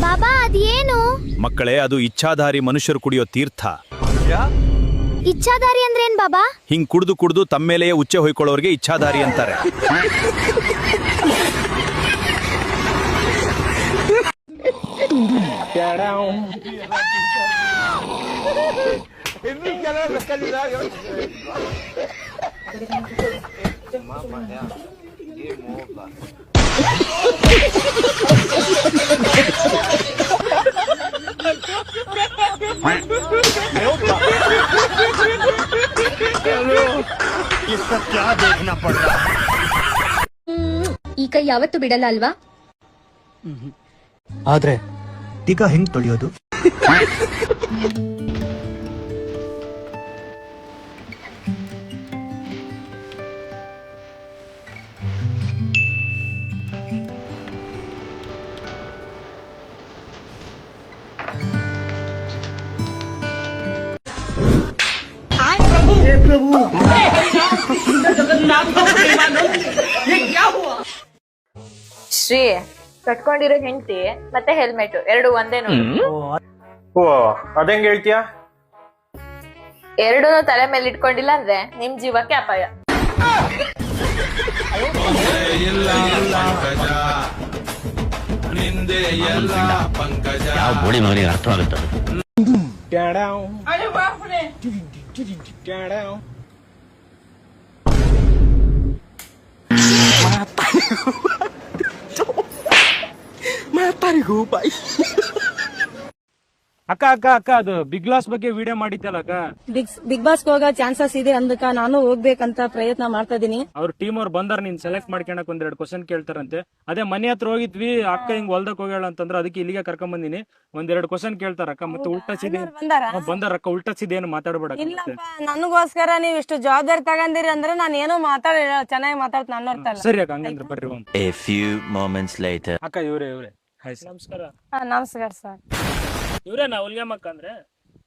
ಬಾಬಾ ಅದೇನು? ಮಕ್ಕಳೇ, ಅದು ಇಚ್ಛಾಧಾರಿ ಮನುಷ್ಯರು ಕುಡಿಯೋ ತೀರ್ಥ. ಇಚ್ಛಾಧಾರಿ ಅಂದ್ರೆ ಏನ್ ಬಾಬಾ? ಹಿಂಗ್ ಕುಡ್ದು ಕುಡ್ದು ತಮ್ಮೇಲೆಯೇ ಉಚ್ಚೆ ಹೊಯ್ಕೊಳ್ಳೋರ್ಗೆ ಇಚ್ಛಾಧಾರಿ ಅಂತಾರೆ. ಈ ಕೈ ಯಾವತ್ತು ಬಿಡಲ್ಲ ಅಲ್ವಾ? ಆದ್ರೆ ಈಗ ಹೆಂಗ್ ತೊಳೆಯೋದು? ಶ್ರೀ, ಕಟ್ಕೊಂಡಿರೋ ಹೆಂಡತಿ ಮತ್ತೆ ಹೆಲ್ಮೆಟ್ ಎರಡು ಒಂದೇ ನೋಡಿ. ಓ, ಅದಂಗ ಹೇಳ್ತೀಯಾ? ಎರಡೂ ತಲೆ ಮೇಲೆ ಇಟ್ಕೊಂಡಿಲ್ಲ ಅಂದ್ರೆ ನಿಮ್ ಜೀವಕ್ಕೆ ಅಪಾಯ. ಯಾವ ಬೋಳಿ ಮಗನಿಗೆ ಅರ್ಥವಾಗುತ್ತದೆ? ಅಕ್ಕ ಅಕ್ಕ ಅಕ್ಕ ಅದು ಬಿಗ್ ಬಾಸ್ ಬಗ್ಗೆ ವಿಡಿಯೋ ಮಾಡಿದ್ದಲ್ಲ ಅಕ್ಕ. ಬಿಗ್ ಬಾಸ್ ಹೋಗೋ ಚಾನ್ಸಸ್ ಇದೆ ಅಂದಕ್ಕ ನಾನು ಹೋಗ್ಬೇಕಂತ ಪ್ರಯತ್ನ ಮಾಡ್ತಾ ಇದೀನಿ. ಅವ್ರ ಟೀಮ್ ಅವ್ರು ಬಂದಾರ, ನೀನ್ ಸೆಲೆಕ್ಟ್ ಮಾಡ್ಕೊಳಕ್ ಒಂದೆರಡು ಕ್ವಶನ್ ಕೇಳ್ತಾರಂತೆ. ಅದೇ ಮನೆ ಹತ್ರ ಹೋಗಿದ್ವಿ, ಅಕ್ಕ ಹಿಂಗ್ ಹೊಲ್ದಕ್ ಹೋಗ್ಯಾಳ ಅಂತಂದ್ರ ಅದಕ್ಕೆ ಇಲ್ಲಿಗೆ ಕರ್ಕೊಂಡ್ ಬಂದಿನಿ. ಒಂದೆರಡು ಕ್ವಶನ್ ಕೇಳ್ತಾರ ಅಕ್ಕ. ಮತ್ತೆ ಉಲ್ಟಾ ಸಿದೆ ಬಂದಾರ ಅಕ್ಕ, ಉಲ್ಟಾ ಸಿದೆ ಏನು ಮಾತಾಡ್ಬೇಡ. ಇಲ್ಲಪ್ಪ, ನನಗೋಸ್ಕರ ನೀವ್ ಇಷ್ಟು ಜವಾಬ್ದಾರಿ ತಗೊಂಡಿರಿ ಅಂದ್ರೆ ನಾನು ಏನೋ ಚೆನ್ನಾಗಿ ಮಾತಾಡ್ತ ನಾನು. ಸರಿ ಅಕ್ಕ, ಹಂಗಂದ್ರೆ ಬರ್ರಿ. A few moments later. ಅಕ್ಕ ಇವ್ರೆ ನಮಸ್ಕಾರ. ನಮಸ್ಕಾರ ಸರ್. ಇವ್ರೇನಾ ಹುಲ್ಗಮ್ಮಕ್ಕ ಅಂದ್ರೆ?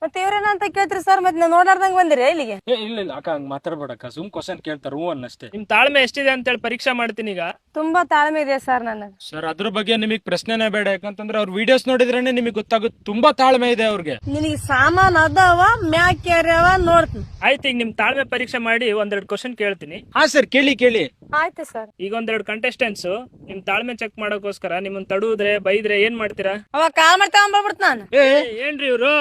ಮತ್ತೆ ಇವ್ರೇನ ಅಂತ ಕೇಳ್ತೀರಿ ಸರ್? ಮತ್ತೆ ನೋಡಾರ್ದಂಗ್ ಬಂದಿರಿ ಇಲ್ಲಿಗೆ? ಇಲ್ಲ ಅಕ್ಕ, ಹಂಗ್ ಮಾತಾಡ್ಬೇಡಕ್ಕ, ಸುಮ್ ಕ್ವಶನ್ ಕೇಳ್ತಾರ ಹೂ ಅನ್ನಷ್ಟೇ. ನಿಮ್ ತಾಳ್ಮೆ ಎಷ್ಟಿದೆ ಅಂತ ಹೇಳಿ ಪರೀಕ್ಷೆ ಮಾಡ್ತೀನಿ ಈಗ. ತುಂಬಾ ತಾಳ್ಮೆ ಇದೆ ಸರ್ ನನಗೆ. ಸರ್, ಅದ್ರ ಬಗ್ಗೆ ನಿಮಗ್ ಪ್ರಶ್ನೆನೇ ಬೇಡ, ಯಾಕಂತಂದ್ರೆ ಅವ್ರ ವಿಡಿಯೋಸ್ ನೋಡಿದ್ರೇನೆ ನಿಮಗೆ ಗೊತ್ತಾಗುತ್ತೆ, ತುಂಬಾ ತಾಳ್ಮೆ ಇದೆ ಅವ್ರಿಗೆ. ನಿನಗೆ ಸಾಮಾನ್ ಅದಾವ ಮ್ಯಾಕ್ಯಾರವ ನೋಡ್ತೀನಿ. ಆಯ್ತು, ಈಗ ನಿಮ್ ತಾಳ್ಮೆ ಪರೀಕ್ಷೆ ಮಾಡಿ ಒಂದೆರಡು ಕ್ವಶನ್ ಕೇಳ್ತೀನಿ. ಹಾ ಸರ್, ಕೇಳಿ. ಆಯ್ತು ಸರ್. ಈಗ ಒಂದೆರಡು ಕಂಟೆಸ್ಟೆಂಟ್ಸ್ ನಿಮ್ ತಾಳ್ಮೆ ಚೆಕ್ ಮಾಡೋಕೋಸ್ಕರ ನಿಮ್ಮನ್ನ ತಡುವುದ್ರೆ ಬೈದ್ರೆ ಏನ್ ಮಾಡ್ತೀರಾ? ಅವ ಕಾಲ್ ಮಾಡಿ ತಗೊಂಡ್ಬಿಡ್ತ ನಾನು. ಏನ್ರಿ ಇವ್ರು?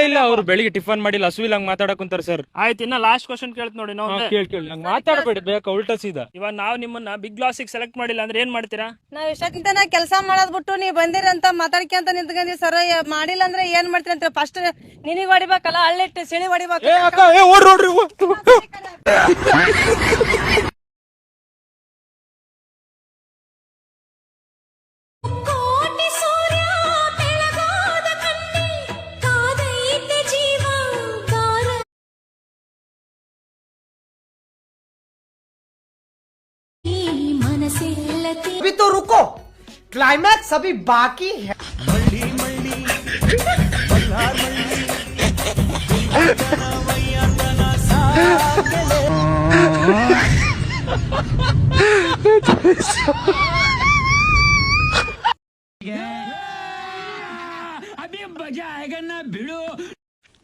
ಇಲ್ಲ ಅವ್ರು ಬೆಳಿಗ್ಗೆ ಟಿಫನ್ ಮಾಡಿಲ್ಲ, ಹಸುವಿಲ್ಲ, ಹಂಗ್ ಮಾತಾಡಕ್ ಕುಂತಾರ ಸರ್. ಆಯ್ತು, ಇನ್ನ ಲಾಸ್ಟ್ ಕ್ವಶನ್ ಕೇಳ್ತ ನೋಡಿ. ನಾವು ಕೇಳಿ ಹಂಗ್ ಮಾತಾಡ್ಬೇಡಿ, ಬೇಕಾ ಉಲ್ಟಾ ಸೀದಾ. ಇವಾಗ ನಾವ್ ನಿಮ್ಮನ್ನ ಬಿಗ್ ಬಾಸ್ ಸೆಲೆಕ್ಟ್ ಮಾಡಿಲ್ಲ ಅಂದ್ರೆ ಏನ್ ಮಾಡ್ತೀರಾ? ನಾವ್ ಇಷ್ಟಕ್ಕಿಂತ ಕೆಲಸ ಮಾಡೋದ್ ಬಿಟ್ಟು ನೀವ್ ಬಂದಿರಿ ಅಂತ ಮಾತಾಡ್ಕೊಂತ ನಿಂತ್ಕೊಂಡಿ ಸರ್. ಮಾಡಿಲ್ಲ ಅಂದ್ರೆ ಏನ್ ಮಾಡ್ತೀರಿ ಅಂತ ಫಸ್ಟ್ ನಿನಗ್ ಹೊಡಿಬೇಕಲ್ಲ, ಹಳ್ಳಿಟ್ಟು ಸಿಣಿ ಹೊಡಿಬೇಕು. अभी तो रुको, क्लाइमैक्स अभी बाकी है. अभी मजा आएगा ना भिड़ो.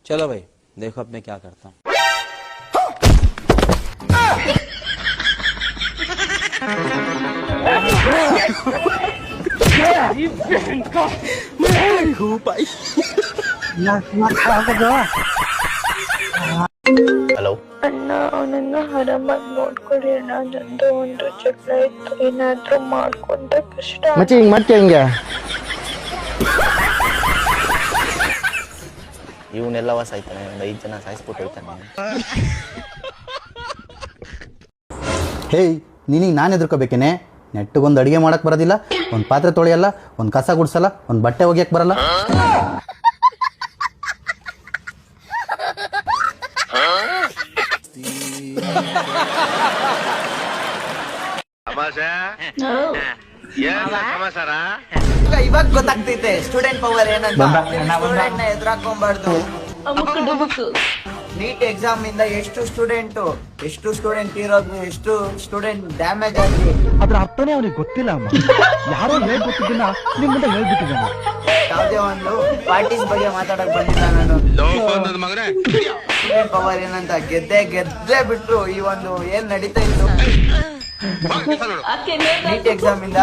चलो भाई, देखो अब मैं क्या करता हूँ. हेलो. ಅಣ್ಣ ಅವನನ್ನ ಆರಾಮಾಗಿ ನೋಡ್ಕೊಳ್ಳಿ ಅಣ್ಣ. ನಂದು ಒಂದು ಜಗಳ ಇತ್ತು, ಏನಾದ್ರೂ ಮಾಡ್ಕೊಂಡ ಕಷ್ಟ. ಮತ್ತೆ ಹಿಂಗ್ ಮಾಡ್ತೀಯ ಹಿಂಗೆ? ಇವನ್ನೆಲ್ಲವ ಸಾಯ್ತಾನೆ, ಒಂದು 5 ಜನ ಸಾಯಿಸ್ಬಿಟ್ಟು ಹೋಯ್ತಾನೆ. ಹೇಯ್, ನಿನಗೆ ನಾನು ಎದುರ್ಕೋಬೇಕೇನೆ? ನೆಟ್ಟಗೊಂದು ಅಡುಗೆ ಮಾಡಕ್ಕೆ ಬರೋದಿಲ್ಲ, ಒಂದು ಪಾತ್ರೆ ತೊಳೆಯಲ್ಲ, ಒಂದು ಕಸ ಗುಡ್ಸಲ್ಲ, ಒಂದು ಬಟ್ಟೆ ಒಗ್ಯಕ್ಕೆ ಬರಲ್ಲ. ಇವಾಗ ಗೊತ್ತಾಗ್ತೈತೆ ಸ್ಟೂಡೆಂಟ್ ಪವರ್ ಏನಂತ. ಸ್ಟೂಡೆಂಟ್ ನ ಎದುರಾಕೊಂಬಾರ್ದು. ನೀಟ್ ಎಕ್ಸಾಮ್ ಇಂದ ಎಷ್ಟು ಸ್ಟೂಡೆಂಟ್ ಇರೋದು, ಎಷ್ಟು ಸ್ಟೂಡೆಂಟ್ ಡ್ಯಾಮೇಜ್ ಆಗಿ. ಅದ್ರ ಅರ್ಥನೇ ಅವನಿಗೆ ಗೊತ್ತಿಲ್ಲ ಅಮ್ಮ. ಯಾರೋ ಹೇಳ್ಬಿಟ್ಟಿದ್ದನ್ನ ನಿಮ್ ಮುಂದೆ ಹೇಳ್ಬಿಟ್ಟಿದ್ದಾನೆ. ಯಾವ್ದೇ ಒಂದು ಪಾರ್ಟೀಸ್ ಬಗ್ಗೆ ಮಾತಾಡಕ್ ಬಂದಿಲ್ಲ ನಾನು. ಸ್ಟೂಡೆಂಟ್ ಪವರ್ ಏನಂತ ಗೆದ್ದೆ ಬಿಟ್ರು ಈ ಒಂದು ಏನ್ ನಡೀತಾ ಇತ್ತು ನೀಟ್ ಎಕ್ಸಾಮ್ ಇಂದ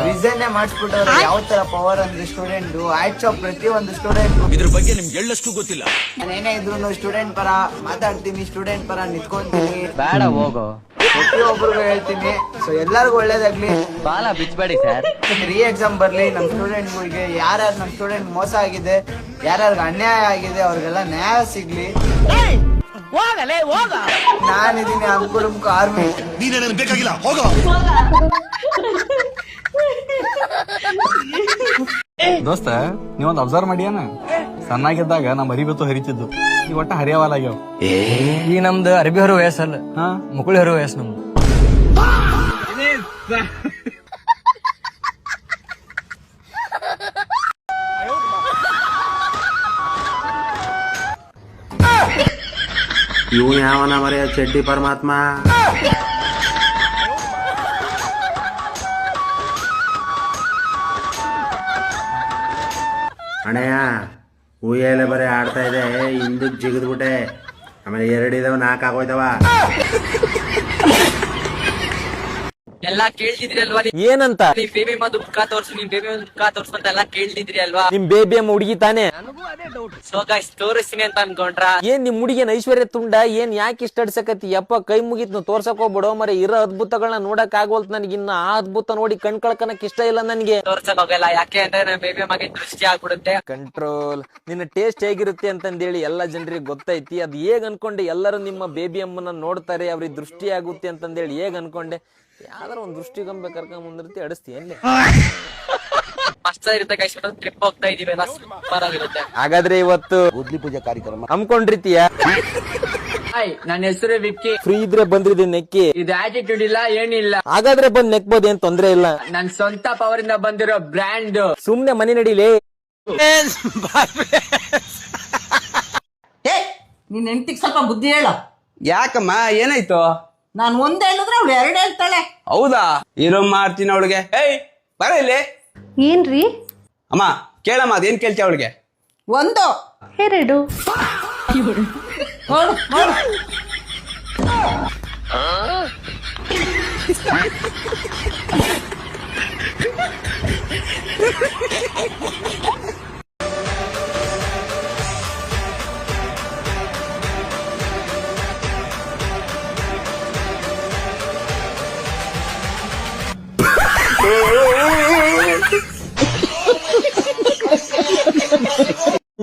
ರಿಸೈನ್ ಮಾಡಿಸ್ಬಿಟ್ಟವ್ರು. ಯಾವ ತರ ಪವರ್ ಅಂದ್ರೆ ಸ್ಟೂಡೆಂಟ್ ಆಯ್ತು, ಪ್ರತಿಯೊಂದು ಸ್ಟೂಡೆಂಟ್. ಇದ್ರ ಬಗ್ಗೆ ನಿಮ್ಗೆ ಎಳ್ಳಷ್ಟು ಗೊತ್ತಿಲ್ಲ. ನಾನೇನೇ ಇದ್ರು ಸ್ಟೂಡೆಂಟ್ ಪರ ಮಾತಾಡ್ತೀನಿ, ಸ್ಟೂಡೆಂಟ್ ಪರ ನಿಂತ್ಕೊಂತೀನಿ. ಬೇಡ ಹೋಗೋ, ಪ್ರತಿಯೊಬ್ಬರಿಗೂ ಹೇಳ್ತೀನಿ. ಸೊ ಎಲ್ಲರಿಗೂ ಒಳ್ಳೇದಾಗ್ಲಿ. ಬಾಲ ಬಿಚ್ಚಬೇಡಿ ಸರ್. ರೀ ಎಕ್ಸಾಮ್ ಬರ್ಲಿ. ನಮ್ ಸ್ಟೂಡೆಂಟ್ಗಳಿಗೆ ಯಾರ್ಯಾರು ನಮ್ ಸ್ಟೂಡೆಂಟ್ ಮೋಸ ಆಗಿದೆ, ಯಾರ್ಯಾರಿಗೆ ಅನ್ಯಾಯ ಆಗಿದೆ, ಅವ್ರಿಗೆಲ್ಲ ನ್ಯಾಯ ಸಿಗ್ಲಿ. ನಾನಿದ್ದೀನಿ ಅಂಕುಡುಂಕು ಆರ್ಮಿ. ಬೇಕಾಗಿಲ್ಲ, ಹೋಗೋ. ದೋಸ್ತ, ನೀವೊಂದು ಅಬ್ಸರ್ವ್ ಮಾಡಿಯಾನ? ಸಣ್ಣಾಗಿದ್ದಾಗ ನಮ್ಮ ಅರಿಬತ್ತು ಹರಿತಿದ್ದು, ಈಗ ಒಟ್ಟ ಹರಿಯವಾಲಾಗ್ಯಾವ. ಈ ನಮ್ದು ಅರಬಿ ಹೊರ ವಯಸ್ಸಲ್ಲ, ಮುಕುಳಿ ಹೊರ ವಯಸ್ಸು ನಮ್ದು. ಇವನು ಯಾವನ ಮರೆಯ ಚಡ್ಡಿ ಪರಮಾತ್ಮ. ಅಣ್ಣಯ್ಯ, ಉಯ್ಯಲೆ ಬರೀ ಆಡ್ತಾ ಇದೆ, ಹಿಂದಕ್ಕೆ ಜಿಗಿದ್ಬಿಟ್ಟೆ. ಆಮೇಲೆ 2 ಇದಾವ, 4 ಆಗೋಯ್ತವ. ಎಲ್ಲಾ ಕೇಳ್ತಿದ್ರಿ ಅಲ್ವಾ? ಏನಂತ? ಬೇಬಿ ಮದ್ದು ಮುಖ ತೋರ್ಸು, ನಿಮ್ ಬೇಬಿ ಮುಖ ತೋರ್ಸು ಅಂತ ಎಲ್ಲಾ ಕೇಳ್ತಿದ್ರಿ ಅಲ್ವಾ? ನಿಮ್ ಬೇಬಿ ಅಮ್ಮ ಹುಡುಗಿ ತಾನೆ? ಸೊ ಗೈಸ್, ತೋರಿಸ್ತೀನಿ ಅಂತ ಅನ್ಕೊಂಡ್ರ? ಏನ್ ನಿಮ್ ಹುಡುಗಿನ ಐಶ್ವರ್ಯ ತುಂಡ? ಏನ್ ಯಾಕೆ ಇಷ್ಟ ಅಡ್ಸಕತ್ತಿ? ಯಪ್ಪ, ಕೈ ಮುಗಿತ್ ತೋರ್ಸಕ್ ಹೋಗ್ಬಿಡೋ ಮರೆ. ಇರೋ ಅದ್ಭುತಗಳನ್ನ ನೋಡಕ್ ಆಗೋಲ್ತ್ ನನಗೆ. ಇನ್ನ ಆ ಅದ್ಭುತ ನೋಡಿ ಕಣ್ಕಳ್ಕನಕ್ ಇಷ್ಟ ಇಲ್ಲ ನನ್ಗೆ. ತೋರ್ಸಕ್ ಹೋಗಲ್ಲ, ಯಾಕೆ ಅಂದ್ರೆ ನಮ್ ಬೇಬಿ ಅಮ್ಮಗೆ ದೃಷ್ಟಿ ಆಗ್ಬಿಡುತ್ತೆ. ಕಂಟ್ರೋಲ್. ನಿನ್ನ ಟೇಸ್ಟ್ ಹೇಗಿರುತ್ತೆ ಅಂತಂದೇಳಿ ಎಲ್ಲಾ ಜನರಿಗೆ ಗೊತ್ತೈತಿ. ಅದ್ ಹೇಗ್ ಅನ್ಕೊಂಡೆ ಎಲ್ಲರೂ ನಿಮ್ಮ ಬೇಬಿ ಅಮ್ಮನ ನೋಡ್ತಾರೆ, ಅವ್ರಿಗೆ ದೃಷ್ಟಿ ಆಗುತ್ತೆ ಅಂತಂದೇಳಿ ಹೇಗ್ ಅನ್ಕೊಂಡೆ? ಯಾವ್ದಾರ ಒಂದ್ ದೃಷ್ಟಿಗೊಂಬೆ ಕರ್ಕೊಂಡ್ ಬಂದಿರ್ತಿ, ಅಡಿಸ್ತಿ ಏನ್ಲಿ? ಮಸ್ತ್ ಇರುತ್ತೆ ಗೈಸ್, ಟ್ರಿಪ್ ಹೋಗ್ತಾ ಇದೀವಿ, ಸೂಪರ್ ಆಗಿರುತ್ತೆ. ಹಾಗಾದ್ರೆ ಇವತ್ತು ಗುದ್ಲಿ ಪೂಜೆ ಕಾರ್ಯಕ್ರಮ ಹಮ್ಕೊಂಡಿರ್ತೀಯ? ನನ್ನ ಹೆಸರು ವಿಕ್ಕಿ. ಫ್ರೀ ಇದ್ರೆ ಬಂದ್ರಿದೆ ನೆಕ್ಕಿ. ಇದು ಆಟಿಟ್ಯೂಡ್ ಇಲ್ಲ, ಏನಿಲ್ಲ. ಹಾಗಾದ್ರೆ ಬಂದ್ ನೆಕ್ಬೋದು, ಏನ್ ತೊಂದ್ರೆ ಇಲ್ಲ. ನನ್ ಸ್ವಂತ ಪವರ್ ಇಂದ ಬಂದಿರೋ ಬ್ರ್ಯಾಂಡ್. ಸುಮ್ನೆ ಮನೆ ನಡೀಲಿ. ನಿನ್ ಹೆಂಡತಿಗೆ ಸ್ವಲ್ಪ ಬುದ್ಧಿ ಹೇಳ. ಯಾಕಮ್ಮ, ಏನಾಯ್ತು? ನಾನು ಒಂದ್ ಹೇಳಿದ್ರೆ ಅವ್ಳು 2 ಹೇಳ್ತಾಳೆ. ಹೌದಾ? ಇರೋ ಮಾಡ್ತೀನಿ ಅವಳಿಗೆ. ಏಯ್, ಬರ ಇಲ್ಲಿ. ಏನ್ರಿ? ಅಮ್ಮ ಕೇಳಮ್ಮ, ಅದೇನ್ ಕೇಳ್ತೀಯ ಅವಳಿಗೆ? 1 2 ನೋಡು ನೋಡು.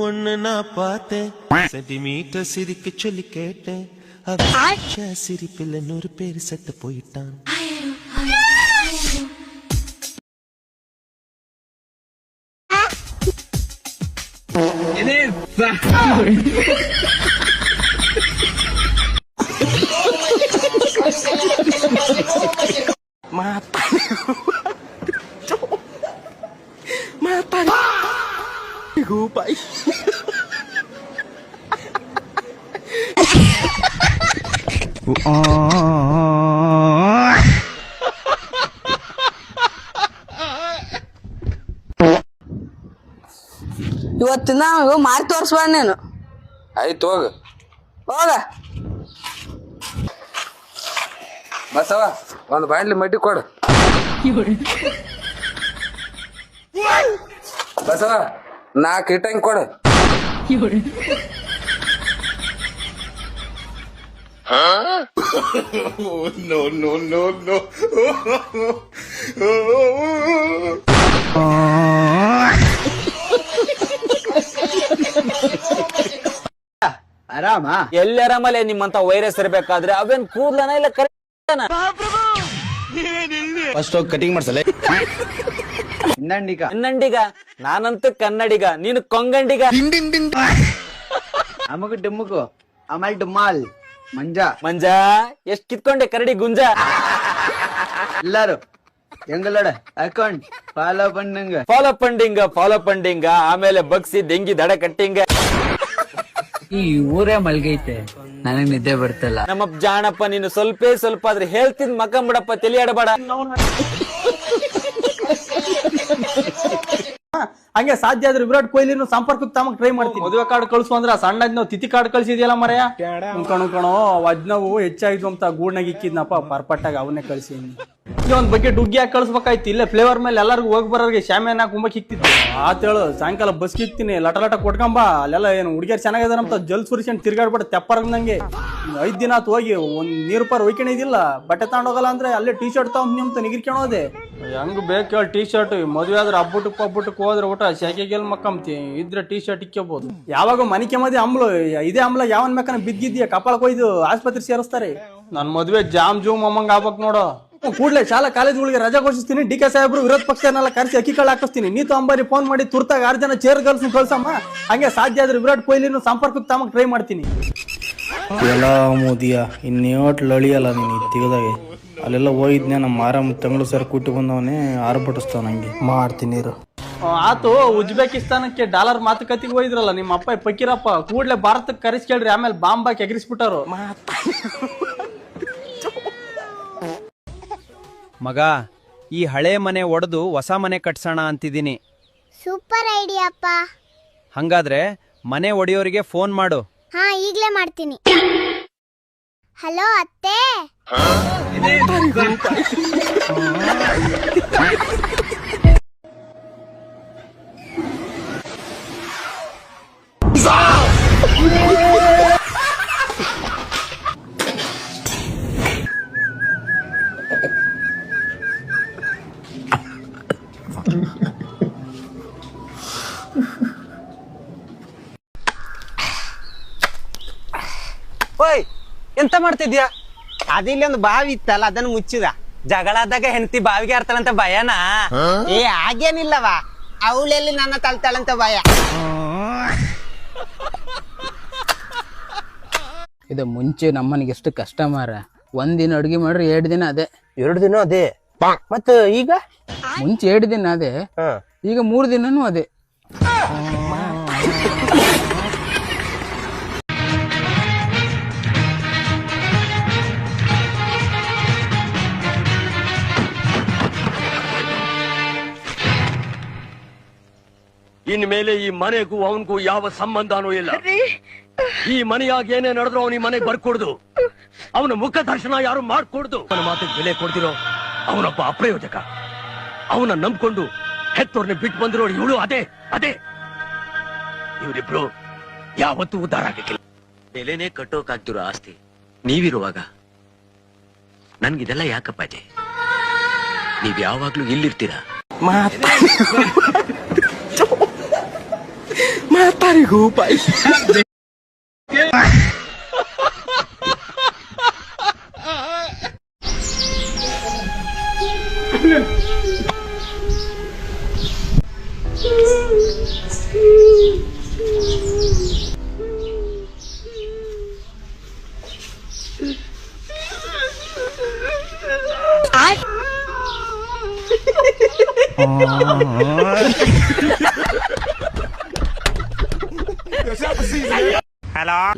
ஒன்னு நான் பார்த்தேன், சென்டிமீட்டர் சிரிக்க சொல்லி கேட்டேன். சிரிப்பில் 100 பேர் செத்து போயிட்டான். ಇವತ್ತಿನ ಮಾರಿ ತೋರ್ಸ್ಬಾ ನೀನು. ಆಯ್ತು, ಹೋಗ ಹೋಗ. ಬಸವ, ಒಂದು ಬಾಂಡ್ಲಿ ಮಡ್ಡಿ ಕೊಡು. ಬಸವ, 4 ಇಟ್ಟಂಗ್ ಕೊಡು. ಆರಾಮ ಎಲ್ಲಿ ಆರಾಮಲ್ಲೇ ನಿಮ್ಮಂತ ವೈರಸ್ ಇರ್ಬೇಕಾದ್ರೆ ಅವೇನ್ ಕೂದ್ಲನ ಇಲ್ಲ ಫಸ್ಟ್ ಹೋಗಿ ಕಟಿಂಗ್ ಮಾಡ್ಸಲ್ಲ. ಕನ್ನಡಿಗ ನಾನಂತೂ ಕನ್ನಡಿಗ, ನೀನು ಕೊಂಗಂಡಿಗ. ಅಮಗು ಡುಮ್ಮಗು ಅಮಲ್ ಡುಮ್ಮಾಲ್ ಮಂಜ ಎಷ್ಟ್ ಕಿತ್ಕೊಂಡೆ ಕರಡಿ ಗುಂಜ. ಎಲ್ಲಾರು ಹೆಂಗಲ್ಲೋಡ ಅಕೌಂಟ್ ಫಾಲೋ ಪಂಡಿಂಗ ಆಮೇಲೆ ಬಗ್ಸಿ ಡೆಂಗಿ ದಡ ಕಟ್ಟಿಂಗ. ಈ ಊರೇ ಮಲ್ಗೈತೆ, ನನಗ್ ನಿದ್ದೆ ಬರ್ತಲ್ಲ. ನಮ್ಮ ಜಾಣಪ್ಪ ನೀನು ಸ್ವಲ್ಪ ಆದ್ರೆ ಹೇಳ್ತಿದ್ ಮಕ್ಕಂಬಿಡಪ್ಪ, ತಿಳಿಯಾಡಬೇಡ. ಹಂಗೆ ಸಾಧ್ಯ ಆದ್ರೆ ವಿರಾಟ್ ಕೊಹ್ಲಿನ ಸಂಪರ್ಕಕ್ಕೆ ತಮಗ್ ಟ್ರೈ ಮಾಡ್ತೀನಿ. ಮದುವೆ ಕಾರ್ಡ್ ಕಳ್ಸು ಅಂದ್ರೆ ಸಣ್ಣದ್ ನಾವು ತಿಥಿ ಕಾರ್ಡ್ ಕಳ್ಸಿದ್ಯಲ್ಲ ಮರೆಯ ಕಣೋ ಅಜ್ನವು ಹೆಚ್ಚಾಯ್ತು ಅಂತ ಗೂಡ್ನಾಗ ಇಕ್ಕಿದ್ನಪ್ಪ ಪರ್ಪಟ್ಟಾಗ ಅವನ್ನೇ ಕಳ್ಸಿದ್ನಿ. ಒಂದ್ ಬಗ್ಗೆ ಡುಗ್ಗಿ ಹಾಕಿ ಕಳ್ಸ್ಬೇಕಾಯ್ತು. ಇಲ್ಲೇ ಫ್ಲೇವರ್ ಮೇಲೆ ಎಲ್ಲರಿಗೂ ಹೋಗಿ ಬರೋರಿಗೆ ಶಾಮಿಯಾನ ಕುಂಬಕ್ ಇಕ್ತಿದ್ದೆ. ಆತೇಳು ಸಾಯಂಕಾಲ ಬಸ್ ಇಕ್ತೀನಿ ಲಟ ಕೊಟ್ಕೊಂಬ. ಅಲ್ಲೆಲ್ಲ ಏನು ಹುಡುಗಿಯರ್ ಚೆನ್ನಾಗಿದಾರಂತ ಜಲ್ ಸುರಿಸ್ಕೊಂಡು ತಿರ್ಗಾಡ್ಬಿಡ ತೆಪ್ಪರ್ಗಂಗೆ. 5 ದಿನ ಆತು ಹೋಗಿ ಒಂದ್ ನೀರು ಪಾರ್ ಒಯ್ಕೊಂಡಿದಿಲ್ಲ. ಬಟ್ಟೆ ತಗೊಂಡೋಗಲ್ಲ ಅಂದ್ರೆ ಅಲ್ಲೇ ಟೀ ಶರ್ಟ್ ತಗೊಂಡ್ ನಿಗಿರ್ಕೊಳೋದೆ. ಹೆಂಗ್ ಬೇಕು ಹೇಳಿ ಟೀ ಶರ್ಟ್. ಮದುವೆ ಆದ್ರೆ ಹಬ್ಬಟ್ಟಕ್ಕೆ ಹೋದ್ರೆ ಊಟ ಶಾಖೆಗೆಲ್ ಮಕ್ಕಂತಿ ಇದ್ರೆ ಟೀ ಶರ್ಟ್ ಇಕ್ಕೋಬಹುದು. ಯಾವಾಗ ಮನಿಕೆ ಮದಿ ಇದೇ ಅಮ್ಲ ಯಾವನ್ ಮೆಕ್ಕನ ಬಿದ್ದಿದ್ಯಾ ಕಪಾಳಕ್ ಒಯ್ದು ಆಸ್ಪತ್ರೆ ಸೇರಿಸ್ತಾರೆ. ನನ್ ಮದ್ವೆ ಜಾಮ್ ಜೂಮ್ ಅಮ್ಮಂಗ್ ಆಗ್ಬೇಕ್ ನೋಡು. ಕೂಡ್ಲೆ ಶಾಲಾ ಕಾಲೇಜ್ಗಳಿಗೆ ರಜಾ ಘೋಷಿಸ್ತೀನಿ. ಡಿ ಕೆ ಸಾಹೇಬ್ರು ವಿರೋಧ ಪಕ್ಷನೆಲ್ಲ ಕರೆಸಿ ಅಕ್ಕಿ ಕಾಳು ಹಾಕಿಸ್ತೀನಿ. ನೀತು ಅಂಬಾರಿ ಫೋನ್ ಮಾಡಿ ತುರ್ತಾಗ 6 ಜನ ಚೇರ್ ಗರ್ಲ್ಸ್ ಕಳ್ಸಮ್ಮ. ಹಂಗೆ ಸಾಧ್ಯ ಆದ್ರೆ ವಿರಾಟ್ ಕೊಹ್ಲಿನ ಸಂಪರ್ಕಕ್ಕೆ ತಮಗ್ ಟ್ರೈ ಮಾಡ್ತೀನಿ. ಎಲ್ಲ ಮೋದಿಯ ಇನ್ನೇಟ್ ಲಳಿಯಲ್ಲ ನೀನು ತೆಗೆದಾಗೆ ಅಲ್ಲೆಲ್ಲ ಹೋಗಿದ್ನೆ. ನಮ್ಮ ಆರಾಮ್ ತಂಗಳು ಸರ್ ಕೂಟಿ ಬಂದವನೇ ಆರ್ಭಟಿಸ್ತಾವ. ನಂಗೆ ಮಾಡ್ತೀನಿ ಇರು. ಆತು ಉಜ್ಬೇಕಿಸ್ತಾನಕ್ಕೆ ಡಾಲರ್ ಮಾತುಕತೆಗೆ ಹೋಯ್ದ್ರಲ್ಲ ನಿಮ್ಮ ಅಪ್ಪ ಪಕೀರಪ್ಪ. ಕೂಡ್ಲೆ ಭಾರತಕ್ಕೆ ಕರೆಸ್ಕೇಳ್ರಿ. ಆಮೇಲೆ ಬಾಂಬ್ ಹಾಕಿ ಎಗರಿಸ್ಬಿಟ್ಟಾರು. ಮಗ, ಈ ಹಳೆ ಮನೆ ಒಡೆದು ಹೊಸ ಮನೆ ಕಟ್ಸೋಣ ಅಂತಿದ್ದೀನಿ. ಸೂಪರ್ ಐಡಿಯಾ ಅಪ್ಪ. ಹಂಗಾದ್ರೆ ಮನೆ ಒಡೆಯೋರಿಗೆ ಫೋನ್ ಮಾಡು. ಹಾ, ಈಗ್ಲೇ ಮಾಡ್ತೀನಿ. ಹಲೋ ಅತ್ತೆ. ಓಯ್, ಎಂತ ಮಾಡ್ತಿದ್ಯಾ? ಅದಿಲ್ಲಿ ಒಂದು ಬಾವಿ ಇತ್ತಲ್ಲ, ಅದನ್ನ ಮುಚ್ಚಿದ. ಜಗಳಾದಾಗ ಹೆಂಡತಿ ಬಾವಿಗೆ ಆರ್ತಾಳಂತ ಭಯನಾ? ಏ ಹಾಗೇನಿಲ್ಲವಾ, ಅವಳೆಲ್ಲಿ ನನ್ನ ತಳ್ತಾಳಂತ ಭಯ. ಇದು ಮುಂಚೆ ನಮ್ಮನಿಗೆ ಎಷ್ಟು ಕಷ್ಟ ಮಾರ. ಒಂದಿನ ಅಡ್ಗೆ ಮಾಡ್ರಿ 2 ದಿನ ಅದೇ. 2 ದಿನ ಅದೇ. ಮತ್ತ ಈಗ ಮುಂಚೆ 2 ದಿನ ಅದೇ, ಈಗ 3 ದಿನನೂ ಅದೇ. ಇನ್ಮೇಲೆ ಈ ಮನೆಗೂ ಅವನಿಗೂ ಯಾವ ಸಂಬಂಧನೂ ಇಲ್ಲ. ಈ ಮನೆಯಾಗ ಏನೇ ನಡೆದ್ರು ಅವನ ಈ ಮನೆಗೆ ಬರ್ಕೊಡ್ದು. ಅವನ ಮುಖ ದರ್ಶನ ಯಾರು ಮಾಡ್ಕೊಡ್ದು. ಅವನ ಮಾತಿಗೆ ಬೆಲೆ ಕೊಡ್ತಿರೋ ಅವನೊಬ್ಬ ಅಪ್ರಯೋಜಕ. ಅವನ ನಂಬ್ಕೊಂಡು ಹೆತ್ತೋರ್ನ ಬಿಟ್ಟು ಬಂದಿರೋ ಇವಳು ಅದೇ ಇವರಿಬ್ರು ಯಾವತ್ತೂ ಉದ್ಧಾರ ಆಗಕ್ಕಿಲ್ಲ. ಬೆಲೆನೇ ಕಟ್ಟೋಕಾಗ್ತಿರೋ ಆಸ್ತಿ ನೀವಿರುವಾಗ ನನ್ಗಿದೆಲ್ಲ ಯಾಕಪ್ಪ ಇದೆ? ನೀವ್ ಯಾವಾಗ್ಲೂ ಇಲ್ಲಿರ್ತೀರಾ? ಮಾತಾರಿಗೂ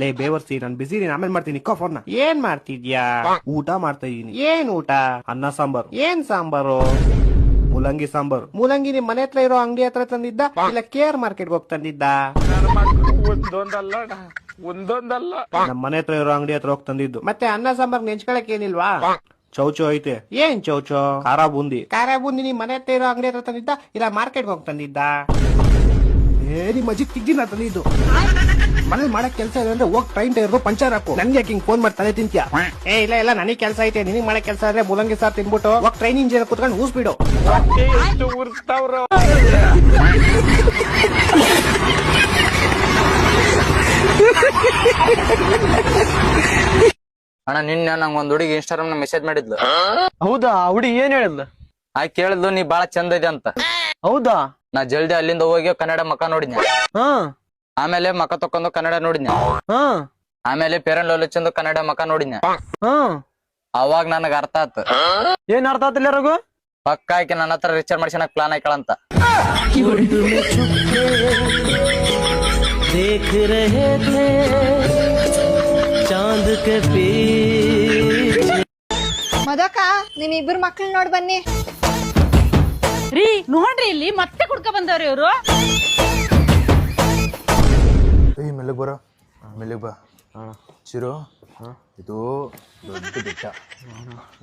ಲೇ ಬೇವರ್ಸಿ, ನಾನ್ ಬಿಸಿ ಇದೀನಿ, ಆಮೇಲೆ ಮಾಡ್ತೀನಿ. ಫೋನ್ ಏನ್ ಮಾಡ್ತಿದ್ಯಾ? ಊಟ ಮಾಡ್ತಾ ಇದೀನಿ. ಏನ್ ಊಟ? ಅನ್ನ ಸಾಂಬಾರು. ಏನ್ ಸಾಂಬಾರು? ಮೂಲಂಗಿ ಸಾಂಬಾರು. ಮೂಲಂಗಿ ನಿಮ್ ಮನೆ ಹತ್ರ ಇರೋ ಅಂಗಡಿ ಹತ್ರ ತಂದಿದ್ದ ಇಲ್ಲ ಕೇರ್ ಮಾರ್ಕೆಟ್ ಹೋಗಿ ತಂದಿದ್ದ? ಒಂದೊಂದಲ್ಲ ನಮ್ ಮನೆ ಹತ್ರ ಇರೋ ಅಂಗಡಿ ಹತ್ರ ಹೋಗಿ ತಂದಿದ್ದು. ಮತ್ತೆ ಅನ್ನ ಸಾಂಬಾರ್ ನೆಂಚ್ಕೊಳಕ್ ಏನಿಲ್ವಾ? ಚೌಚೌ ಐತೆ. ಏನ್ ಚೌಚೌ? ಖಾರ ಬೂಂದಿ ನಿಮ್ ಮನೆ ಹತ್ರ ಇರೋ ಅಂಗಡಿ ಹತ್ರ ತಂದಿದ್ದ ಇಲ್ಲ ಮಾರ್ಕೆಟ್ ಹೋಗಿ ತಂದಿದ್ದ? ನಿಮ್ಮ ಅಜ್ಜಿ ತಿಗ್ಗಿನ ತಂದಿದ್ದು ಮನೇಲಿ ಮಾಡಕ್ ಕೆಲಸ ಇದೆ ಅಂದ್ರೆ ಹೋಗ್ ಟ್ರೈನ್ ಟೈರ್ ಪಂಚರ್ ಹಾಕು. ನನ್ಗೆ ಹಿಂಗ್ ಫೋನ್ ಮಾಡಿ ತಲೆ ತಿಂತ್ಯಾ? ಇಲ್ಲ ನನಗೆ ಕೆಲಸ ಐತೆ, ನಿನಗೆ ಮಾಡಕ್ ಕೆಲಸ ಅಂದ್ರೆ ಮೂಲಂಗಿ ಸಾರ್ ತಿನ್ಬಿಟ್ಟು ಹೋಗ್ ಟ್ರೈನ್ ಇಂಜಿನ್ ಕುತ್ಕೊಂಡು ಊಸ್ಬಿಡು. ಅಣ್ಣ ನಿನ್ನೆ ನಂಗೆ ಒಂದ್ ಹುಡುಗಿ ಇನ್ಸ್ಟಾಗ್ರಾಮ್ ನ ಮೆಸೇಜ್ ಮಾಡಿದ್ಲು. ಹೌದಾ? ಹುಡುಗಿ ಏನ್ ಹೇಳಿದ್ಲು? ಆ ಕೇಳಿದ್ಲು ನೀ ಬಾಳ ಚಂದ ಇದೆ ಅಂತ. ಹೌದಾ? ನಾ ಜಲ್ದಿ ಅಲ್ಲಿಂದ ಹೋಗಿ ಕನ್ನಡ ಮಕ್ಕ ನೋಡಿದ್ನ. ಆಮೇಲೆ ಮಕ್ಕ ತಕೊಂಡು ಕನ್ನಡ ನೋಡಿದ್ನ. ಆಮೇಲೆ ಪೇರನ್ ಲೋಲಚಂದು ಕನ್ನಡ ಮಕ್ಕ ನೋಡಿದ್ನ. ಅವಾಗ ನನಗ ಅರ್ಥ ಆತು. ಏನ್ ಅರ್ಥ ಆತಿಲ್ಲ ರಘು? ಪಕ್ಕ ಆಕಿ ನನ್ನ ಹತ್ರ ರಿಚಾರ್ಜ್ ಮಾಡ್ಸಕ್ ಪ್ಲಾನ್ ಹಾಕಳಂತ. देख रहे थे चांद के पीछे. ಮದಕ ನಿಮ್ ಇಬ್ಬರು ಮಕ್ಳು ನೋಡ್ ಬನ್ನಿ. ರೀ ನೋಡ್ರಿ ಇಲ್ಲಿ ಮತ್ತೆ ಕುಡ್ಕ ಬಂದವ್ರಿ ಇವ್ರು. ಮೆಲ್ಲಗ್ ಬರೋ, ಮೆಲ್ಲಗ್ ಬಾ. ಚಿರೋ, ಇದು ದೊಡ್ಡ ಬೆಟ್ಟ,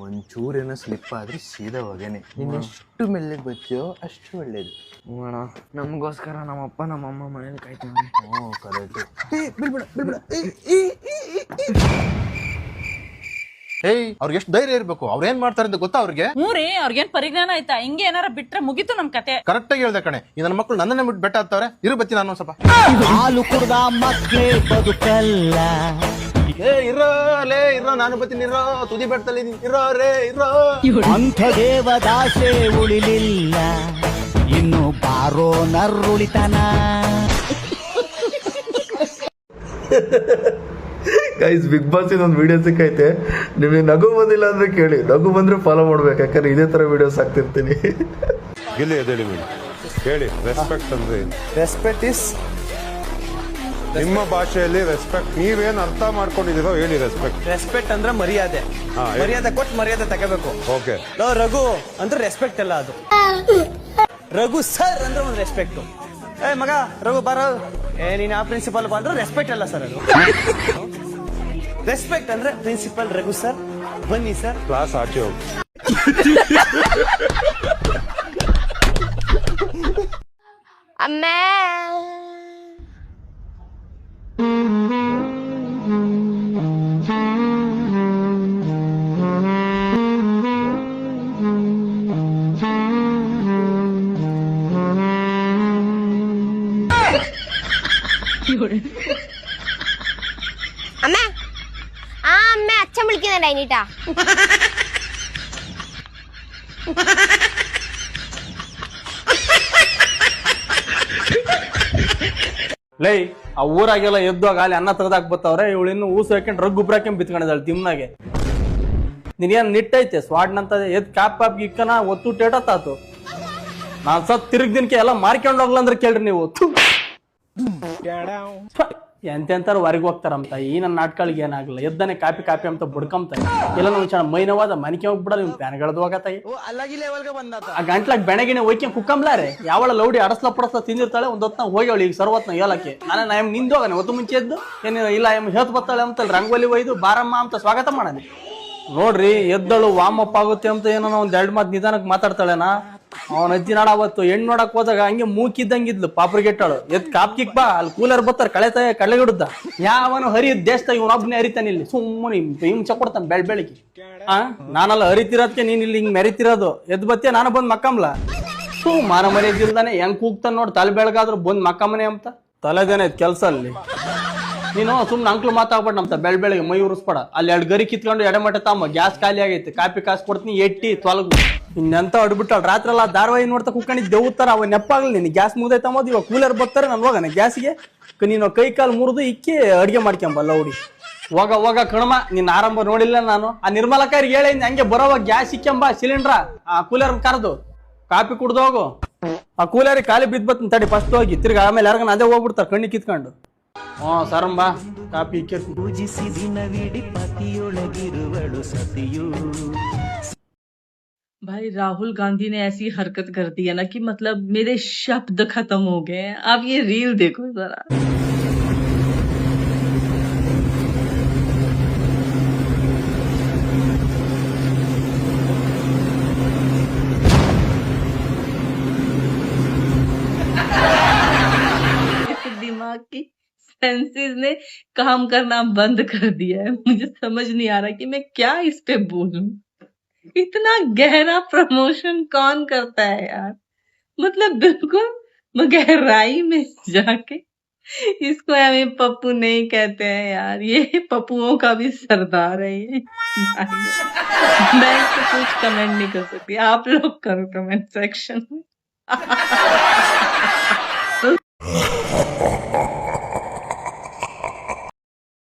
ಒಂಚೂರೇನೋ ಸ್ಲಿಪ್ ಆದ್ರೆ ಸೀದಾ ಹೋಗೇನೆ. ನೀನ್ ಎಷ್ಟು ಮೆಲ್ಲಗ್ ಬರ್ತೀಯೋ ಅಷ್ಟು ಒಳ್ಳೇದು. ನಮಗೋಸ್ಕರ ನಮ್ಮಪ್ಪ ನಮ್ಮಮ್ಮ ಮನೇಲಿ ಕಾಯ್ತಾರೆ. ಕರೆಕ್ಟ್. ಏಯ್, ಅವ್ರಿಗೆ ಎಷ್ಟು ಧೈರ್ಯ ಇರ್ಬೇಕು, ಅವ್ರ ಏನ್ ಮಾಡ್ತಾರೆ ಅಂತ ಗೊತ್ತಾ ಅವ್ರಿಗೆ? ಮೂರಿ ಅವ್ರಿಗೇನ್ ಪರಿಜ್ಞಾನ ಆಯ್ತಾ? ಹಿಂಗೆ ಏನಾರ ಬಿಟ್ರೆ ಮುಗೀತು ನಮ್ ಕತೆ. ಕರೆಕ್ಟ್ ಆಗಿ ಹೇಳ್ದೆ ಕಣೆ. ಈ ನನ್ನ ಮಕ್ಕಳು ನನ್ನನ್ನೇ ಬಿಟ್ಟು ಬೆಟ್ಟ ಹತ್ತವ್ರೆ. ಇರು ಬತ್ತಿ ನಾನು ಸ್ವಲ್ಪ. ಹಾಲು ಕುಡ್ದ ಮಕ್ಕಳೇ ಬದುಕಲ್ಲ. ಇರೋ ನಾನು ಬತ್ತೀನಿ. ಇರೋ ತುದಿ ಬೆಟ್ಟದಲ್ಲಿ ಇರೋ ರೇ ಇರೋ. ಅಂಥ ದೇವದಾಸೆ ಉಳಿಲಿಲ್ಲ, ಇನ್ನು ಬಾರೋ ನರ್ರುಳಿತನ. ಗೈಸ್, ಬಿಗ್ ಬಾಸ್ ಒಂದು ವಿಡಿಯೋ ಸಿಕ್ಕೈತೆ. ನಿಮಗೆ ನಗು ಬಂದಿಲ್ಲ ಅಂದ್ರೆ ಕೇಳಿ, ನಗು ಬಂದ್ರೆ ಫಾಲೋ ಮಾಡ್ಬೇಕು, ಯಾಕಂದ್ರೆ ಇದೇ ತರ ವಿಡಿಯೋಸ್ ಹಾಕ್ತಿರ್ತೀನಿ. ಹೇಳಿ, ರೆಸ್ಪೆಕ್ಟ್ ಅಂದ್ರೆ ರೆಸ್ಪೆಕ್ಟ್ ಇಸ್ ನಿಮ್ಮ ಭಾಷೆಯಲ್ಲಿ ರೆಸ್ಪೆಕ್ಟ್ ನೀವೇನ್ ಅರ್ಥ ಮಾಡ್ಕೊಂಡಿದ್ದೀರೋ ಹೇಳಿ. ರೆಸ್ಪೆಕ್ಟ್ ಅಂದ್ರೆ ಮರ್ಯಾದೆ. ಮರ್ಯಾದೆ ಕೊಟ್ಟು ಮರ್ಯಾದೆ ತಗೋಬೇಕು. ಓಕೆ. ರಘು ಅಂದ್ರೆ ರೆಸ್ಪೆಕ್ಟ್ ಅಲ್ಲ ಅದು. ರಘು ಸರ್ ಅಂದ್ರೆ ಒಂದು ರೆಸ್ಪೆಕ್ಟ್. ಏ ಮಗ ರಘು ಬಾರ, ನೀನ್ ಆ ಪ್ರಿನ್ಸಿಪಲ್ ಬಂದ್ರೆ ರೆಸ್ಪೆಕ್ಟ್ ಅಲ್ಲ ಸರ್ ಅದು. ರೆಸ್ಪೆಕ್ಟ್ ಅಂದ್ರೆ ಪ್ರಿನ್ಸಿಪಲ್ ರಘು ಸರ್ ಬನ್ನಿ ಸರ್. ಕ್ಲಾಸ್ ಆಚೆ ಹೋಗಿ. ಅಮ್ಮ അമ്മ ആ അമ്മ അച്ഛൻ വിളിക്കുന്നുണ്ടായിട്ടാ. ಲೈ, ಆ ಊರಾಗೆಲ್ಲ ಎದ್ದಾಗ ಅಲ್ಲಿ ಅನ್ನ ತೆಗ್ದಾಕ್ ಬತ್ತವ್ರೆ. ಇವಳು ಇನ್ನು ಊಸು ಹಾಕೊಂಡ್ ರಗ್ ಗುಬ್ರ ಹಾಕೊಂಡ್ ಬಿತ್ಕೊಂಡಿದ್ದಾಳೆ ತಿಮ್ನಾಗೆ. ನೀನೇನ್ ನಿಟ್ಟೈತೆ ಸ್ವಾಡ್ನಂತ ಎದ್ ಕ್ಯಾಪ್ ಪಾಪ್ ಇಕ್ಕನ ಒತ್ತು ಟೇಟತ್ತಾತು. ನಾನ್ ಸತ್ ತಿರುಗ್ದಿನ್ಕೆ ಎಲ್ಲ ಮಾರ್ಕೊಂಡ್ ಹೋಗ್ಲಂದ್ರೆ ಕೇಳ್ರಿ ನೀವು. ಎಂತೆಂತಾರು ಹೊರಗೆ ಹೋಗ್ತಾರಂತ. ಈ ನನ್ನ ನಾಟಕಗಳಿಗೆ ಏನಾಗಲ್ಲ. ಎದ್ದನೆ ಕಾಪಿ ಕಾಪಿ ಅಂತ ಬುಡ್ಕಂತಾರೆ. ಎಲ್ಲ ನಾವು ಚೆನ್ನಾಗಿ ಮೈನವಾದ ಮನಿಕೆ ಹೋಗ್ಬಿಡಲ್ಲ. ನೀವು ಪ್ಯಾನ್ಗಳದ್ದು ಹೋಗತ್ತಾಗಿ ಆ ಗಂಟ್ಲಾಗ ಬೆಣಗಿಣೆ ಹೋಯ್ಕೆ ಕುಕ್ಕಂಬ್ಲಾರೆ. ಯಾವಳ ಲೌಡಿ ಅಡಸ್ಲ ಪಡಸ್ಲ ತಿಂದಿರ್ತಾಳೆ. ಒಂದ್ ಹೊತ್ನ ಹೋಗ್ಯವಳು ಈಗ ಸರ್ವತ್ನ ಹೇಳಕ್ಕೆ. ನಾನೇ ಎಮ್ ನಿಂದೋಗನೆ ಹೊತ್ತು ಮುಂಚೆ ಎದ್ದು ಏನು ಇಲ್ಲ ಎಮ್ ಹೇಳ್ತ ಬರ್ತಾಳೆ ಅಂತಲ್ಲಿ ರಂಗೋಲಿ ಒಯ್ದು ಬಾರಮ್ಮ ಅಂತ ಸ್ವಾಗತ ಮಾಡನೆ. ನೋಡ್ರಿ, ಎದ್ದಳು ವಾಮಪ್ ಆಗುತ್ತೆ ಅಂತ ಏನೋ ಒಂದ್ 2 ಮಾತು ನಿಧಾನಕ್ಕೆ ಮಾತಾಡ್ತಾಳೆನಾ. ಅವನ ಅಜ್ಜಿ ನಾಡ ಅವತ್ತು ಹೆಣ್ಣು ನೋಡಕ್ ಹೋದಾಗ ಹಂಗೆ ಮೂಕಿದ್ದಂಗಿದ್ಲು. ಪಾಪ್ರಿಗೆಟ್ಟಾಳು. ಎದ್ ಕಾಪ್ ಕಿಕ್ ಬಾ, ಅಲ್ಲಿ ಕೂಲರ್ ಬರ್ತಾರ ಕಳೆತಾಯ ಕಳೆಗಿಡುದ್ದ. ಯಾವನು ಹರಿಯದ್ ದೇಶದಾಗ ಇವನೊಬ್ನೇ ಹರಿತಾನೆ. ಇಲ್ಲಿ ಸುಮ್ಮನೆ ಹಿಂಸೆ ಕೊಡ್ತಾನೆ ಬೆಳಿಗ್ಗೆ. ನಾನಲ್ಲ ಹರಿತಿರೋದಕ್ಕೆ ನೀನ್ ಇಲ್ಲಿ ಹಿಂಗ್ ಮೆರಿತಿರೋದು. ಎದ್ ಬತ್ತಿಯ ನಾನು ಬಂದ್ ಮಕ್ಕಂಬ್ಲ. ಮಾನ ಮರ್ಯಾದಿಲ್ದಾನೆ ಹೆಂಗ್ ಕೂಗ್ತಾನ ನೋಡ್. ತಲೆ ಬೆಳಗಾದ್ರು ಬಂದ್ ಮಕ್ಕಮ್ಮನೆ ಅಂತ ತಲೆದೇನೆ ಕೆಲ್ಸ ಅಲ್ಲಿ. ನೀನು ಸುಮ್ನೆ ಅಂಕ್ಲು ಮಾತಾಡ್ಬೇಡ ಅಂತ ಬೆಳಿಗ್ಗೆ ಮೈ ಉರಿಸ್ಬೇಡ. ಅಲ್ಲಿ 2 ಗರಿ ಕಿತ್ಕೊಂಡು ಎಡಮಟ ತಾಮ ಗ್ಯಾಸ್ ಖಾಲಿ ಆಗೈತಿ. ಕಾಪಿ ಕಾಸು ಕೊಡ್ತೀನಿ ಎಟ್ಟಿ ತೊಲಗು. ಇನ್ನೆಂತ ಹೊಡ್ಬಿಟ್ಟಾಳ. ರಾತ್ರಿ ಎಲ್ಲ ಧಾರಾವಾಹಿ ನೋಡ್ತಾ ಕುಕ್ಕೊಂಡಿದ್ ದೇವ್ತಾರ. ಅವ ನೆಪ್ಪಾಗ್ಲಿ ನೀನು. ಗ್ಯಾಸ್ ಮುಗ್ದೈತಮ್ಮದು. ಇವಾಗ ಕೂಲರ್ ಬರ್ತಾರೆ ನಾನು ಹೋಗನೆ ಗ್ಯಾಸ್ಗೆ. ನೀನು ಕೈ ಕಾಲು ಮುರಿದು ಇಕ್ಕಿ ಅಡ್ಗೆ ಮಾಡ್ಕೊಂಬಲ್ಲ ಹುಡಿ. ಹೋಗ ಕಣಮ. ನಿನ್ನ ಆರಂಭ ನೋಡಿಲ್ಲ ನಾನು. ಆ ನಿರ್ಮಲಕಾರಿಗೆ ಹೇಳಿ ಹಂಗೆ ಬರೋವಾಗ ಗ್ಯಾಸ್ ಇಕ್ಕಂಬ ಸಿಲಿಂಡ್ರ ಆ ಕೂಲರ್ ಕರೆದು ಕಾಪಿ ಕುಡ್ದು ಹೋಗು. ಆ ಕೂಲರಿಗೆ ಖಾಲಿ ಬಿದ್ದು ಬರ್ತಂತ ತಡಿ ಫಸ್ಟ್ ಹೋಗಿ. ತಿರ್ಗಿ ಆಮೇಲೆ ಯಾರಿಗ ಅದೇ ಹೋಗ್ಬಿಡ್ತಾರೆ ಕಣ್ಣಿ ಕಿತ್ಕೊಂಡು. ಸರಂಬ ಕಾಪಿ ಪೂಜಿಸಿ ದಿನವಿಡಿ ಪತಿಯೊಳಗಿರುವಳು ಸತಿಯು. भाई राहुल गांधी ने ऐसी हरकत कर दी है ना कि मतलब मेरे शब्द खत्म हो गए हैं. आप ये रील देखो जरा. सेंसेस ने काम करना बंद कर दिया है। मुझे समझ नहीं आ रहा कि मैं क्या इस पे बोलूं। इतना गहरा प्रमोशन कौन करता है यार, मतलब बिल्कुल गहराई में जाके। इसको हमें पप्पू नहीं कहते हैं यार, ये पप्पुओं का भी सरदार है ये। मैं इस पे कुछ कमेंट नहीं कर सकती, आप लोग करो कमेंट सेक्शन में।